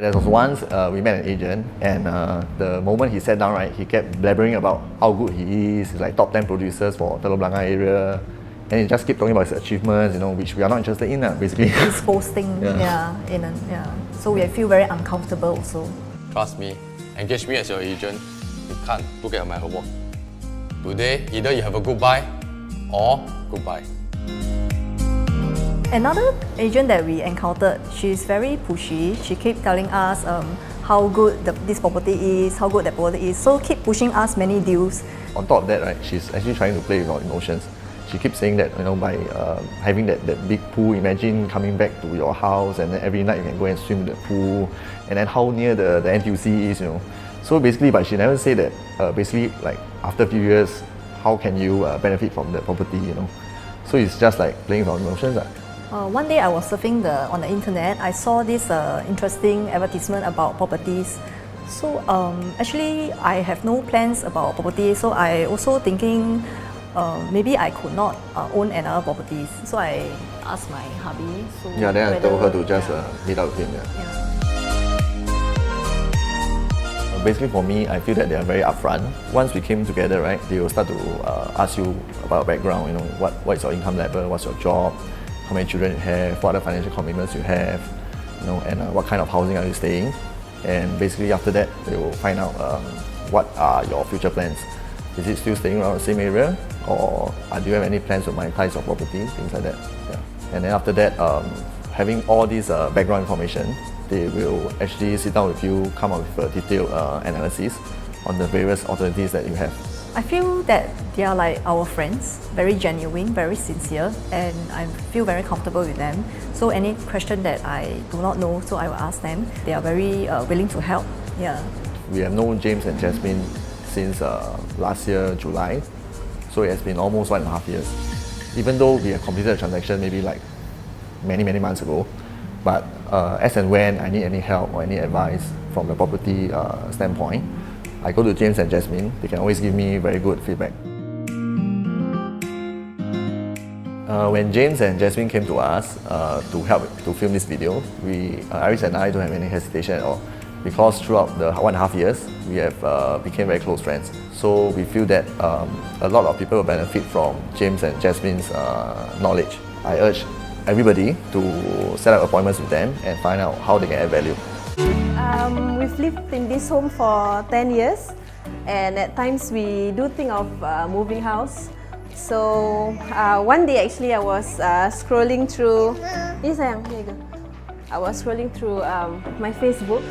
There was once we met an agent, and the moment he sat down, right, he kept blabbering about how good he is. He's like top 10 producers for Telok Blangah area, and he just kept talking about his achievements, which we are not interested in, basically. He's posting, so we feel very uncomfortable also. Trust me, engage me as your agent. You can't look at my homework. Today, either you have a good buy or goodbye. Another agent that we encountered, she's very pushy. She kept telling us how good this property is, how good that property is. So keep pushing us many deals. On top of that, right, she's actually trying to play with our emotions. She keeps saying that by having that big pool, imagine coming back to your house and then every night you can go and swim in the pool, and then how near the NTUC is, So basically, but she never said that. Basically, like after a few years, how can you benefit from the property, So it's just like playing with our emotions. One day I was surfing on the internet. I saw this interesting advertisement about properties. So actually, I have no plans about property. So I also thinking maybe I could not own another property. So I asked my hubby. So then I told her to just meet up with him. Basically for me, I feel that they are very upfront. Once we came together, right, they will start to ask you about background, what is your income level, what's your job, how many children you have, what other financial commitments you have, and what kind of housing are you staying. And basically after that, they will find out what are your future plans. Is it still staying around the same area, or do you have any plans to monetize your property, things like that. And then after that, having all this background information, they will actually sit down with you, come up with a detailed analysis on the various alternatives that you have. I feel that they are like our friends, very genuine, very sincere, and I feel very comfortable with them. So any question that I do not know, so I will ask them. They are very willing to help. We have known James and Jasmine since last year, July. So it has been almost 1.5 years. Even though we have completed the transaction maybe like many months ago, but as and when I need any help or any advice from the property standpoint, I go to James and Jasmine. They can always give me very good feedback. When James and Jasmine came to us to help to film this video, Iris and I don't have any hesitation at all, because throughout the 1.5 years, we have became very close friends. So we feel that a lot of people will benefit from James and Jasmine's knowledge. I urge everybody to set up appointments with them and find out how they can add value. We've lived in this home for 10 years, and at times we do think of moving house. So one day actually I was scrolling through, I was scrolling through my Facebook,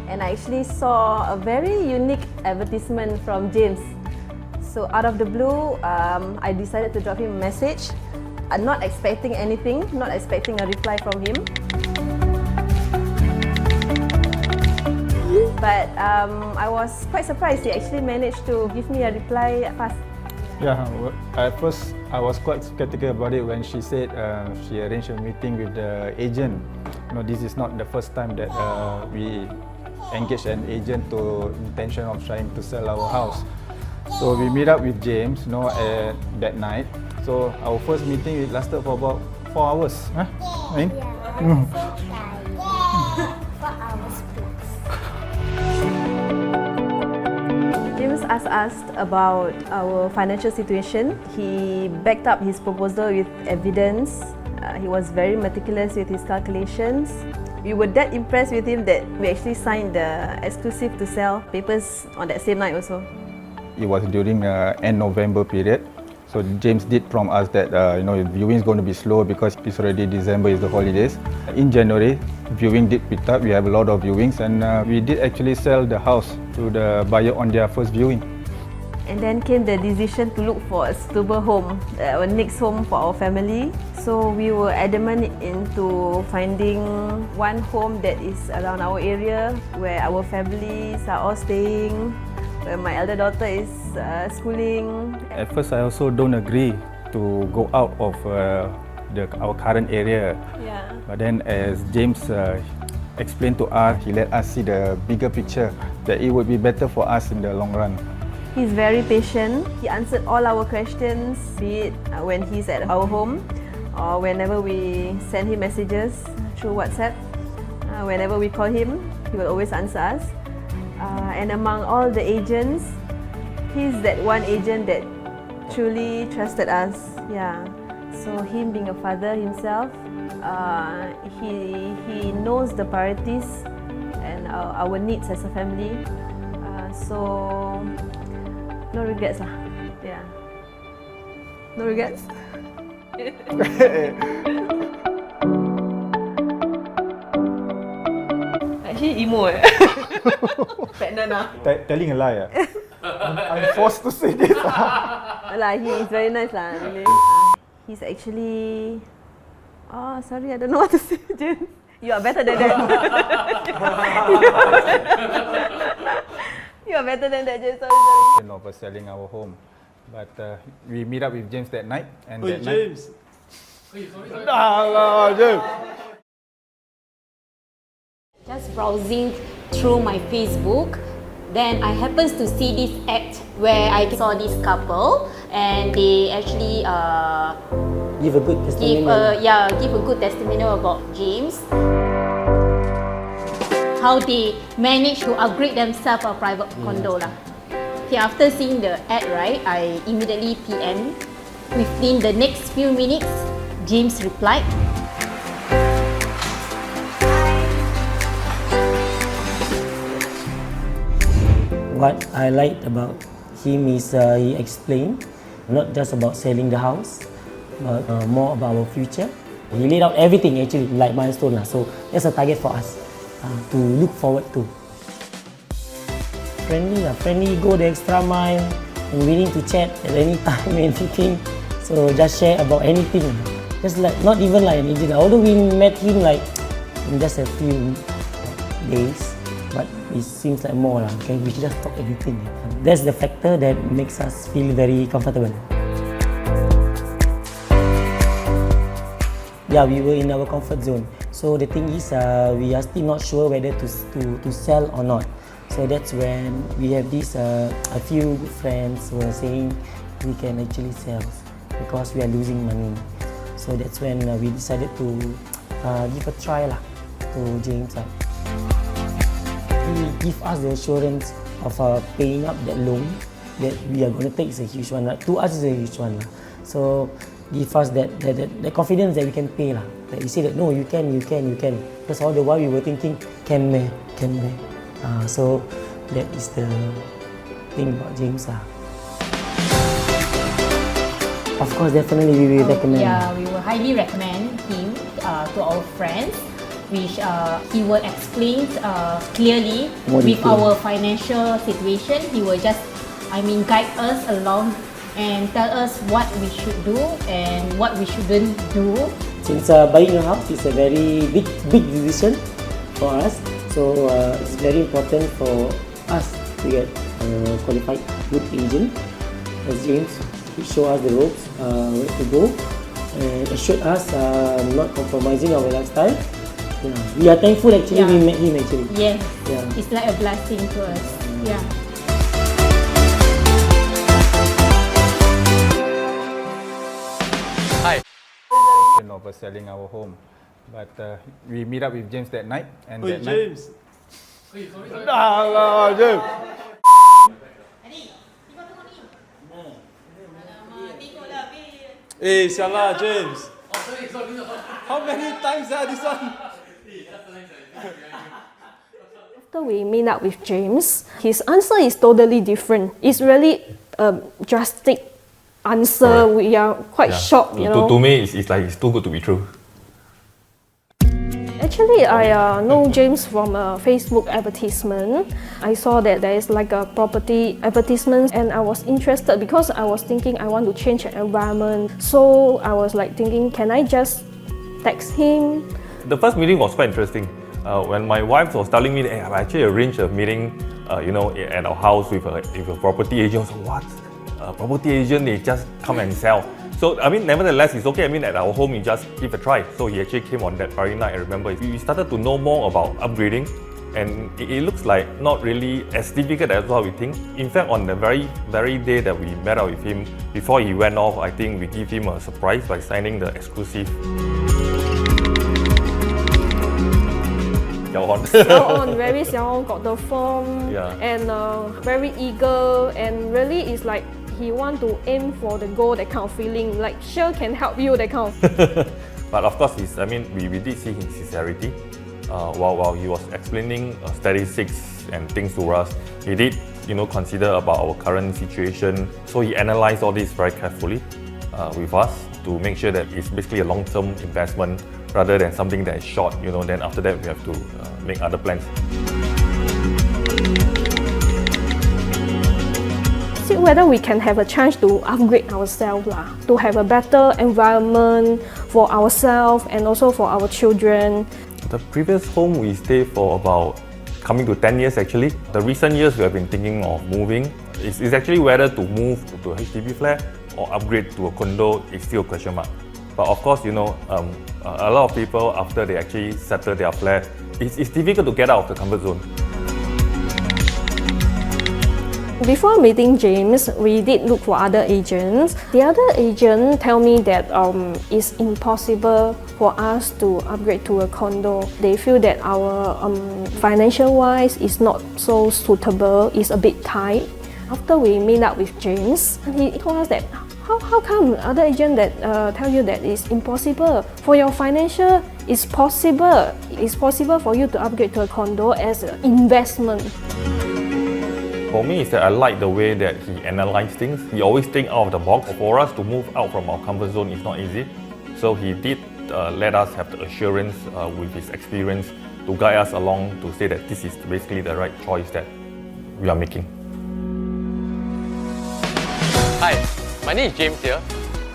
and I actually saw a very unique advertisement from James. So out of the blue, I decided to drop him a message. Not expecting anything, not expecting a reply from him. But I was quite surprised. He actually managed to give me a reply fast. Yeah, at first I was quite skeptical about it when she said she arranged a meeting with the agent. This is not the first time that we engage an agent to intention of trying to sell our house. So we meet up with James, that night. So our first meeting it lasted for about 4 hours. Huh? Yeah. 4 hours, please. James asked us about our financial situation. He backed up his proposal with evidence. He was very meticulous with his calculations. We were that impressed with him that we actually signed the exclusive to sell papers on that same night also. It was during the end November period. So James did promise us that viewing is going to be slow because it's already December, is the holidays. In January, viewing did pick up. We have a lot of viewings, and we did actually sell the house to the buyer on their first viewing. And then came the decision to look for a suitable home, our next home for our family. So we were adamant into finding one home that is around our area, where our families are all staying, where my elder daughter is schooling. At first, I also don't agree to go out of our current area. But then as James explained to us, he let us see the bigger picture, that it would be better for us in the long run. He's very patient. He answered all our questions, be it when he's at our home or whenever we send him messages through WhatsApp. Whenever we call him, he will always answer us. And among all the agents, he's that one agent that truly trusted us. Yeah. So him being a father himself, he knows the priorities and our needs as a family. So no regrets lah. Yeah. No regrets. Actually emo pregnant lah. Telling a lie. I'm forced to say this. He is very nice lah. Really. He's actually. Oh, sorry, I don't know what to say, James. You are better than that. You are better than that, James. Sorry. Of us selling our home, but we meet up with James that night, and Oi, that James. night. Just browsing through my Facebook, then I happens to see this ad where I saw this couple and they actually Give a good testimonial. give a good testimonial about James. How they managed to upgrade themselves a private condo lah. Okay, after seeing the ad, right, I immediately PM. Within the next few minutes, James replied. What I liked about him is he explained not just about selling the house, but more about our future. He laid out everything actually like milestone lah. So that's a target for us to look forward to. Friendly, go the extra mile and willing to chat at any time, anything. So just share about anything. Just like not even like an agent. Although we met him like in just a few days, but it seems like more lah. Okay, we just talk everything. That's the factor that makes us feel very comfortable. Yeah, we were in our comfort zone. So the thing is, we are still not sure whether to sell or not. So that's when we have this a few friends who are saying we can actually sell because we are losing money. So that's when we decided to give a try lah to James. He give us the assurance of paying up that loan that we are going to take is a huge one. To us, is a huge one. So give us that confidence that we can pay lah. That we say that no, you can. Because all the while we were thinking, can me. So that is the thing about James lah. Of course, definitely we will recommend. Yeah, we will highly recommend him to our friends, which he will explain clearly with our financial situation. He will just, guide us along and tell us what we should do and what we shouldn't do. Since buying a house is a very big decision for us, so it's very important for us to get a qualified good agent. As James, he show us the ropes, where to go, and assured us not compromising our lifestyle. Yeah. We are thankful actually we met him actually. Yes, it's like a blessing to us. Yeah. Hi. Of us selling our home, but we meet up with James that night, and Oi, that James. night. Eh, sialah, James. How many times this one? After we meet up with James, his answer is totally different. It's really a drastic answer. Correct. We are quite shocked, you know. To me, it's like it's too good to be true. Actually, I know James from a Facebook advertisement. I saw that there is like a property advertisement and I was interested because I was thinking I want to change the environment. So I was like thinking, can I just text him? The first meeting was quite interesting. When my wife was telling me that hey, I actually arranged a meeting, at our house with a property agent. So what? A property agent, they just come and sell. So, nevertheless, it's okay. At our home, you just give a try. So he actually came on that very night, I remember. We started to know more about upgrading, and it looks like not really as difficult as what we think. In fact, on the very, very day that we met up with him, before he went off, I think we give him a surprise by signing the exclusive. Very Xiao got the form and very eager, and really is like he want to aim for the goal, that kind of feeling, like sure can help you, that kind of. But of course, we did see his sincerity. While he was explaining statistics and things to us, he did consider about our current situation. So he analyzed all this very carefully with us to make sure that it's basically a long-term investment rather than something that is short. Then after that we have to make other plans. See whether we can have a chance to upgrade ourselves, to have a better environment for ourselves and also for our children. The previous home we stayed for about coming to 10 years actually. The recent years we have been thinking of moving. It's actually whether to move to a HDB flat or upgrade to a condo is still a question mark. But of course, a lot of people after they actually settle their flat, it's difficult to get out of the comfort zone. Before meeting James, we did look for other agents. The other agent tell me that it's impossible for us to upgrade to a condo. They feel that our financial wise is not so suitable, it's a bit tight. After we meet up with James, he told us that how come other agent that tell you that it's impossible? For your financial, it's possible. It's possible for you to upgrade to a condo as an investment. For me, is that I like the way that he analyzed things. He always think out of the box. For us to move out from our comfort zone is not easy. So he did let us have the assurance with his experience to guide us along to say that this is basically the right choice that we are making. Hi, my name is James here.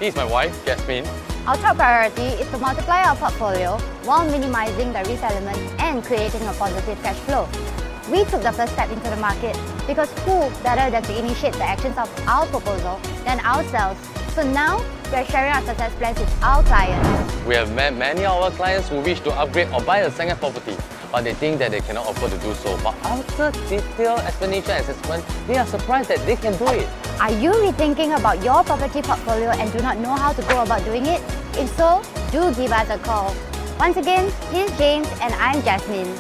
This is my wife, Jasmine. Our top priority is to multiply our portfolio while minimizing the risk element and creating a positive cash flow. We took the first step into the market because who better than to initiate the actions of our proposal than ourselves? So now, we are sharing our success plans with our clients. We have met many of our clients who wish to upgrade or buy a second property, but they think that they cannot afford to do so. But after detailed explanation and assessment, they are surprised that they can do it. Are you rethinking about your property portfolio and do not know how to go about doing it? If so, do give us a call. Once again, here's James and I'm Jasmine.